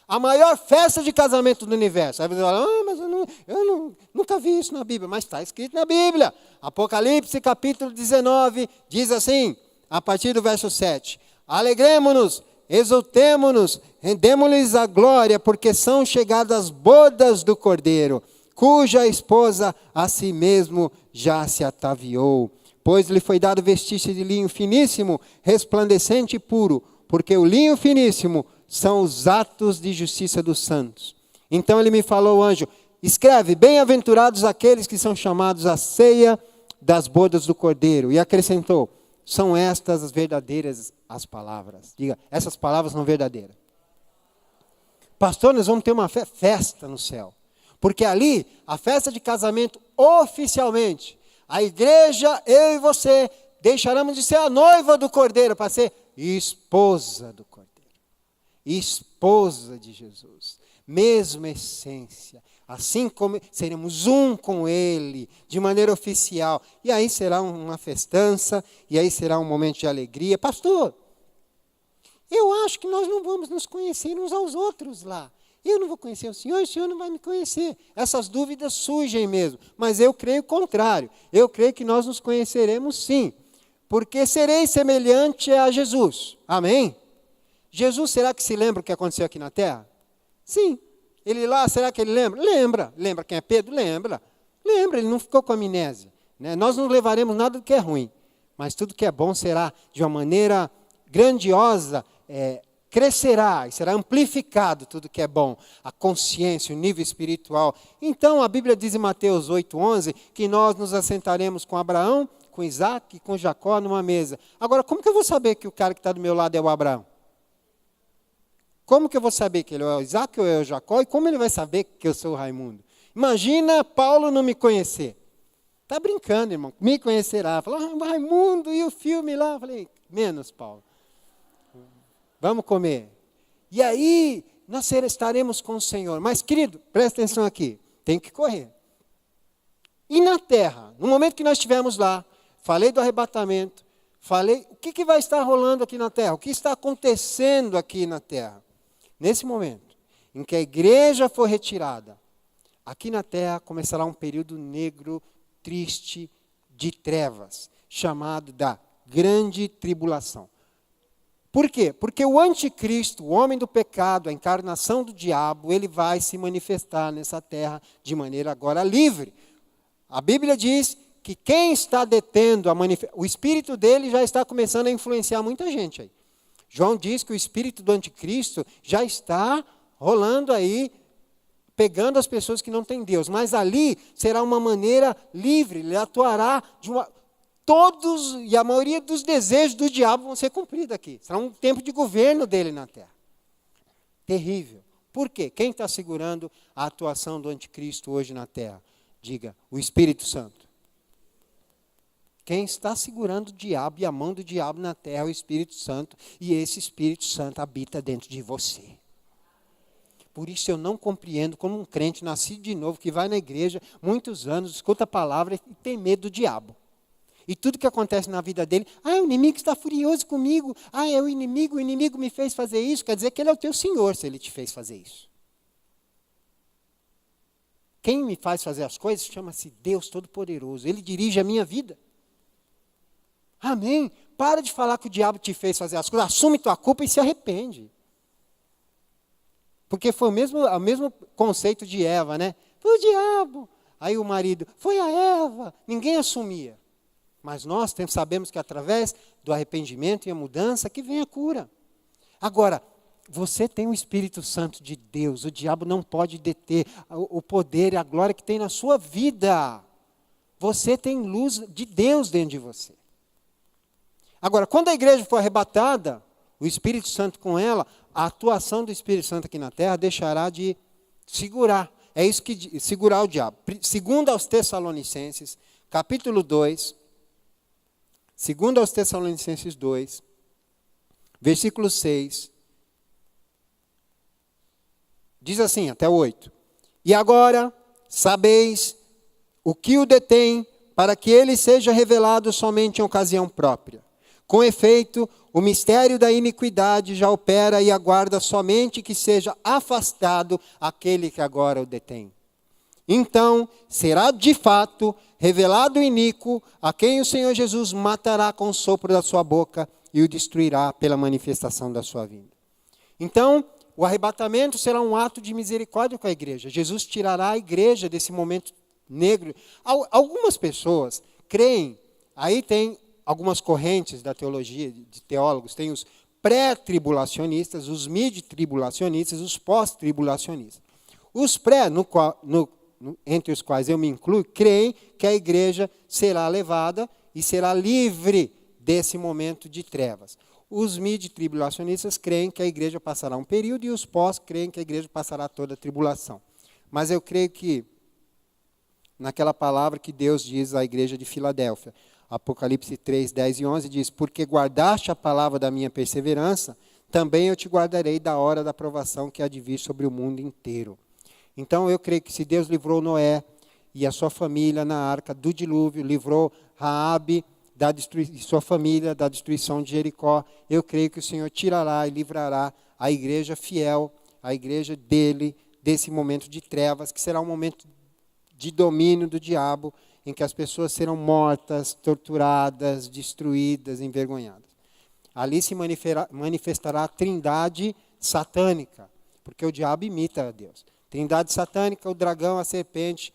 a maior festa de casamento do universo. Aí você fala, mas eu nunca vi isso na Bíblia. Mas está escrito na Bíblia. Apocalipse capítulo 19 diz assim, a partir do verso 7. Alegremo-nos, exultemo-nos, rendemo-lhes a glória, porque são chegadas as bodas do Cordeiro, cuja esposa a si mesmo já se ataviou. Pois lhe foi dado vestir-se de linho finíssimo, resplandecente e puro, porque o linho finíssimo são os atos de justiça dos santos. Então ele me falou, o anjo, escreve, bem-aventurados aqueles que são chamados à ceia das bodas do Cordeiro. E acrescentou, são estas as verdadeiras as palavras. Diga, essas palavras são verdadeiras. Pastor, nós vamos ter uma festa no céu. Porque ali, a festa de casamento, oficialmente, a igreja, eu e você, deixaremos de ser a noiva do Cordeiro, para ser esposa do Cordeiro. Esposa de Jesus, mesma essência, assim como seremos um com Ele, de maneira oficial, e aí será uma festança, e aí será um momento de alegria. Pastor, eu acho que nós não vamos nos conhecer uns aos outros lá. Eu não vou conhecer o senhor não vai me conhecer. Essas dúvidas surgem mesmo, mas eu creio o contrário. Eu creio que nós nos conheceremos sim, porque serei semelhante a Jesus. Amém? Jesus, será que se lembra o que aconteceu aqui na terra? Sim. Ele lá, será que ele lembra? Lembra. Lembra quem é Pedro? Lembra. Lembra, ele não ficou com amnésia. Né? Nós não levaremos nada do que é ruim, mas tudo que é bom será de uma maneira grandiosa, crescerá e será amplificado tudo que é bom. A consciência, o nível espiritual. Então, a Bíblia diz em Mateus 8:11 que nós nos assentaremos com Abraão, com Isaac e com Jacó numa mesa. Agora, como que eu vou saber que o cara que está do meu lado é o Abraão? Como que eu vou saber que ele é o Isaac ou é o Jacó? E como ele vai saber que eu sou o Raimundo? Imagina Paulo não me conhecer. Está brincando, irmão. Me conhecerá. Falou, Raimundo, e o filme lá? Falei, menos, Paulo. Vamos comer. E aí, nós estaremos com o Senhor. Mas, querido, presta atenção aqui. Tem que correr. E na terra, no momento que nós estivermos lá, falei do arrebatamento, falei, o que vai estar rolando aqui na terra? O que está acontecendo aqui na terra? Nesse momento, em que a igreja for retirada, aqui na terra começará um período negro, triste, de trevas, chamado da grande tribulação. Por quê? Porque o anticristo, o homem do pecado, a encarnação do diabo, ele vai se manifestar nessa terra de maneira agora livre. A Bíblia diz que quem está detendo o espírito dele já está começando a influenciar muita gente aí. João diz que o espírito do anticristo já está rolando aí, pegando as pessoas que não têm Deus. Mas ali será uma maneira livre, ele atuará de uma... Todos e a maioria dos desejos do diabo vão ser cumpridos aqui. Será um tempo de governo dele na terra. Terrível. Por quê? Quem está segurando a atuação do anticristo hoje na terra? Diga, o Espírito Santo. Quem está segurando o diabo e a mão do diabo na terra é o Espírito Santo. E esse Espírito Santo habita dentro de você. Por isso eu não compreendo como um crente nascido de novo, que vai na igreja muitos anos, escuta a palavra e tem medo do diabo. E tudo que acontece na vida dele, o inimigo está furioso comigo, é o inimigo me fez fazer isso, quer dizer que ele é o teu senhor se ele te fez fazer isso. Quem me faz fazer as coisas chama-se Deus Todo-Poderoso, ele dirige a minha vida. Amém? Para de falar que o diabo te fez fazer as coisas, assume tua culpa e se arrepende. Porque foi o mesmo conceito de Eva, né? Foi o diabo. Aí o marido, foi a Eva. Ninguém assumia. Mas nós sabemos que através do arrependimento e a mudança que vem a cura. Agora, você tem o Espírito Santo de Deus. O diabo não pode deter o poder e a glória que tem na sua vida. Você tem luz de Deus dentro de você. Agora, quando a igreja for arrebatada, o Espírito Santo com ela, a atuação do Espírito Santo aqui na terra deixará de segurar. É isso que segurar o diabo. Segundo aos Tessalonicenses, capítulo 2, segundo aos Tessalonicenses 2, versículo 6, diz assim, até o 8. E agora, sabeis o que o detém, para que ele seja revelado somente em ocasião própria. Com efeito, o mistério da iniquidade já opera e aguarda somente que seja afastado aquele que agora o detém. Então, será de fato revelado o iníquo, a quem o Senhor Jesus matará com o sopro da sua boca e o destruirá pela manifestação da sua vinda. Então, o arrebatamento será um ato de misericórdia com a igreja. Jesus tirará a igreja desse momento negro. Algumas pessoas creem, aí tem algumas correntes da teologia, de teólogos, tem os pré-tribulacionistas, os mid-tribulacionistas, os pós-tribulacionistas. Os pré, entre os quais eu me incluo, creem que a igreja será levada e será livre desse momento de trevas. Os mid-tribulacionistas creem que a igreja passará um período e os pós creem que a igreja passará toda a tribulação. Mas eu creio que, naquela palavra que Deus diz à igreja de Filadélfia, Apocalipse 3, 10 e 11 diz, porque guardaste a palavra da minha perseverança, também eu te guardarei da hora da provação que há de vir sobre o mundo inteiro. Então eu creio que se Deus livrou Noé e a sua família na arca do dilúvio, livrou Raabe e sua família da destruição de Jericó, eu creio que o Senhor tirará e livrará a igreja fiel, a igreja dele, desse momento de trevas, que será um momento de domínio do diabo, em que as pessoas serão mortas, torturadas, destruídas, envergonhadas. Ali se manifestará a trindade satânica, porque o diabo imita a Deus. Trindade satânica, o dragão, a serpente,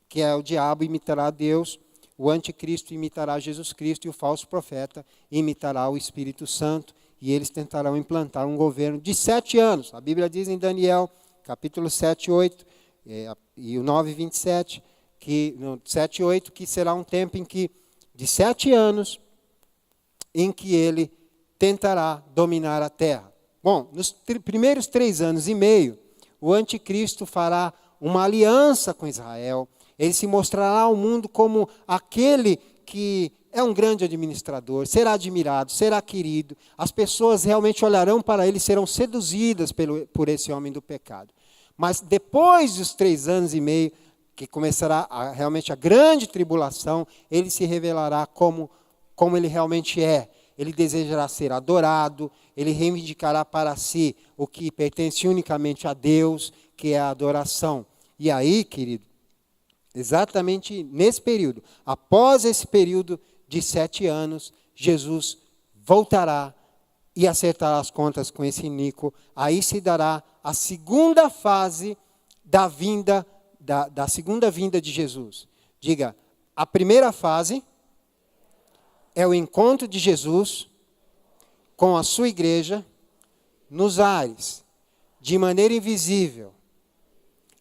que é o diabo, imitará a Deus, o anticristo imitará Jesus Cristo e o falso profeta imitará o Espírito Santo, e eles tentarão implantar um governo de 7 anos. A Bíblia diz em Daniel, capítulo 7, 8, e o 9, 27, no 7 e 8, que será um tempo de 7 anos, em que ele tentará dominar a terra. Bom, nos primeiros 3 anos e meio, o anticristo fará uma aliança com Israel, ele se mostrará ao mundo como aquele que é um grande administrador, será admirado, será querido, as pessoas realmente olharão para ele e serão seduzidas por esse homem do pecado. Mas depois dos 3 anos e meio, que começará realmente a grande tribulação, ele se revelará como ele realmente é. Ele desejará ser adorado, ele reivindicará para si o que pertence unicamente a Deus, que é a adoração. E aí, querido, exatamente nesse período, após esse período de 7 anos, Jesus voltará e acertará as contas com esse iníquo. Aí se dará a segunda fase da segunda vinda de Jesus. Diga, a primeira fase é o encontro de Jesus com a sua igreja nos ares, de maneira invisível.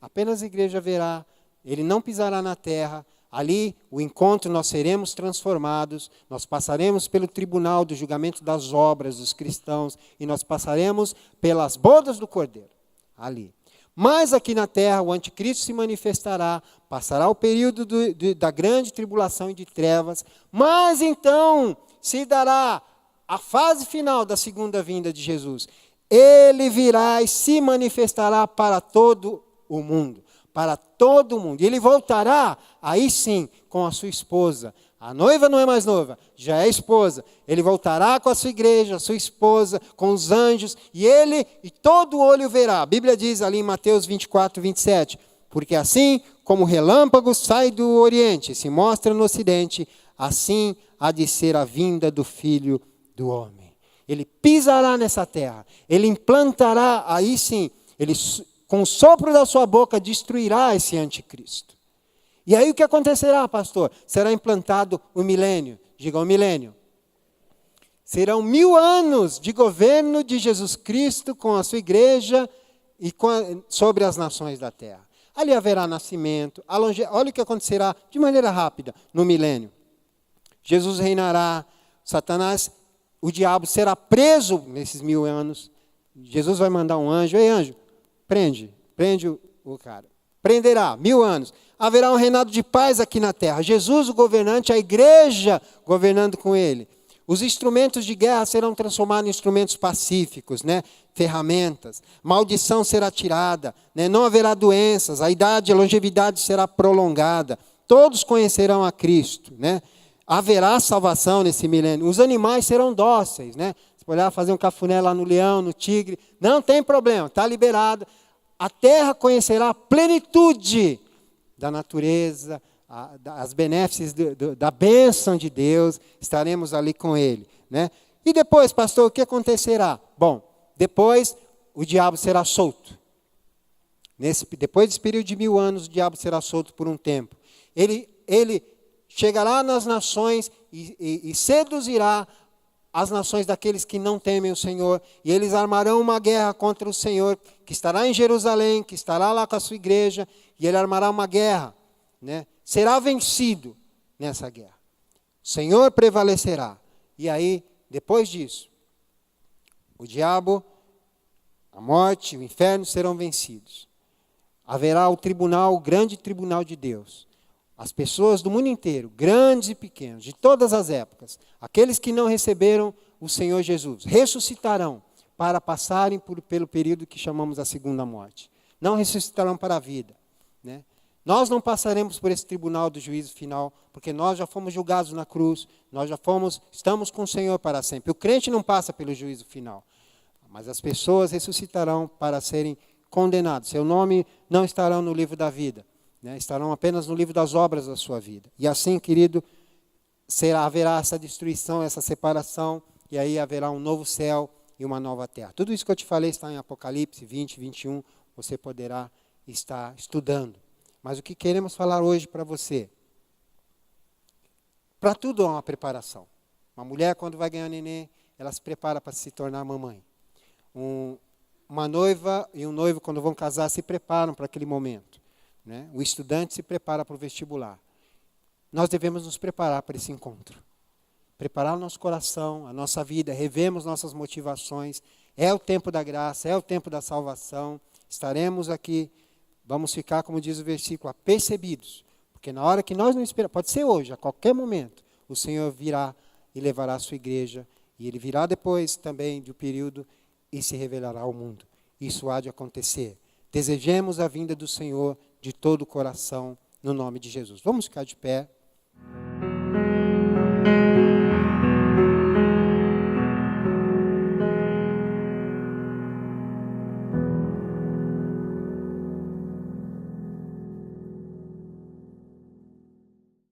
Apenas a igreja verá, ele não pisará na terra. Ali, o encontro, nós seremos transformados, nós passaremos pelo tribunal do julgamento das obras dos cristãos e nós passaremos pelas bodas do Cordeiro, ali. Mas aqui na terra, o anticristo se manifestará, passará o período da grande tribulação e de trevas, mas então se dará a fase final da segunda vinda de Jesus. Ele virá e se manifestará para todo o mundo. Para todo mundo. E ele voltará, aí sim, com a sua esposa, A noiva não é mais noiva, já é esposa. Ele voltará com a sua igreja, a sua esposa, com os anjos, e todo olho verá. A Bíblia diz ali em Mateus 24, 27, porque assim como o relâmpago sai do oriente e se mostra no ocidente, assim há de ser a vinda do Filho do Homem. Ele pisará nessa terra, ele implantará, aí sim, ele com o sopro da sua boca destruirá esse anticristo. E aí o que acontecerá, pastor? Será implantado o milênio. Diga o milênio. Serão 1000 anos de governo de Jesus Cristo com a sua igreja e sobre as nações da terra. Ali haverá nascimento. Olha o que acontecerá de maneira rápida no milênio. Jesus reinará, Satanás, o diabo será preso nesses 1000 anos. Jesus vai mandar um anjo. Ei, anjo, prende o cara. Prenderá, 1000 anos. Haverá um reinado de paz aqui na terra. Jesus, o governante, a igreja governando com ele. Os instrumentos de guerra serão transformados em instrumentos pacíficos, né? Ferramentas. Maldição será tirada, né? Não haverá doenças, a longevidade será prolongada. Todos conhecerão a Cristo, né? Haverá salvação nesse milênio. Os animais serão dóceis, né? Você pode olhar, fazer um cafuné lá no leão, no tigre. Não tem problema, está liberado. A terra conhecerá a plenitude da natureza, as benéficas da bênção de Deus, estaremos ali com Ele, né? E depois, pastor, o que acontecerá? Bom, depois o diabo será solto. Depois desse período de 1000 anos, o diabo será solto por um tempo. Ele chegará nas nações e seduzirá as nações daqueles que não temem o Senhor, e eles armarão uma guerra contra o Senhor, que estará em Jerusalém, que estará lá com a sua igreja, e ele armará uma guerra, né? Será vencido nessa guerra. O Senhor prevalecerá. E aí, depois disso, o diabo, a morte, o inferno serão vencidos. Haverá o tribunal, o grande tribunal de Deus. As pessoas do mundo inteiro, grandes e pequenos, de todas as épocas, aqueles que não receberam o Senhor Jesus, ressuscitarão para passarem pelo período que chamamos a segunda morte. Não ressuscitarão para a vida, né? Nós não passaremos por esse tribunal do juízo final, porque nós já fomos julgados na cruz, estamos com o Senhor para sempre. O crente não passa pelo juízo final, mas as pessoas ressuscitarão para serem condenados. Seu nome não estará no livro da vida, né? Estarão apenas no livro das obras da sua vida. E assim, querido, haverá essa destruição, essa separação, e aí haverá um novo céu e uma nova terra. Tudo isso que eu te falei está em Apocalipse 20, 21, você poderá estar estudando. Mas o que queremos falar hoje para você? Para tudo há uma preparação. Uma mulher, quando vai ganhar neném, ela se prepara para se tornar mamãe. Uma noiva e um noivo, quando vão casar, se preparam para aquele momento, né? O estudante se prepara para o vestibular. Nós devemos nos preparar para esse encontro. Preparar o nosso coração, a nossa vida, revemos nossas motivações. É o tempo da graça, é o tempo da salvação. Estaremos aqui, vamos ficar, como diz o versículo, apercebidos. Porque na hora que nós não esperamos, pode ser hoje, a qualquer momento, o Senhor virá e levará a sua igreja. E Ele virá depois também do período e se revelará ao mundo. Isso há de acontecer. Desejemos a vinda do Senhor de todo o coração, no nome de Jesus. Vamos ficar de pé.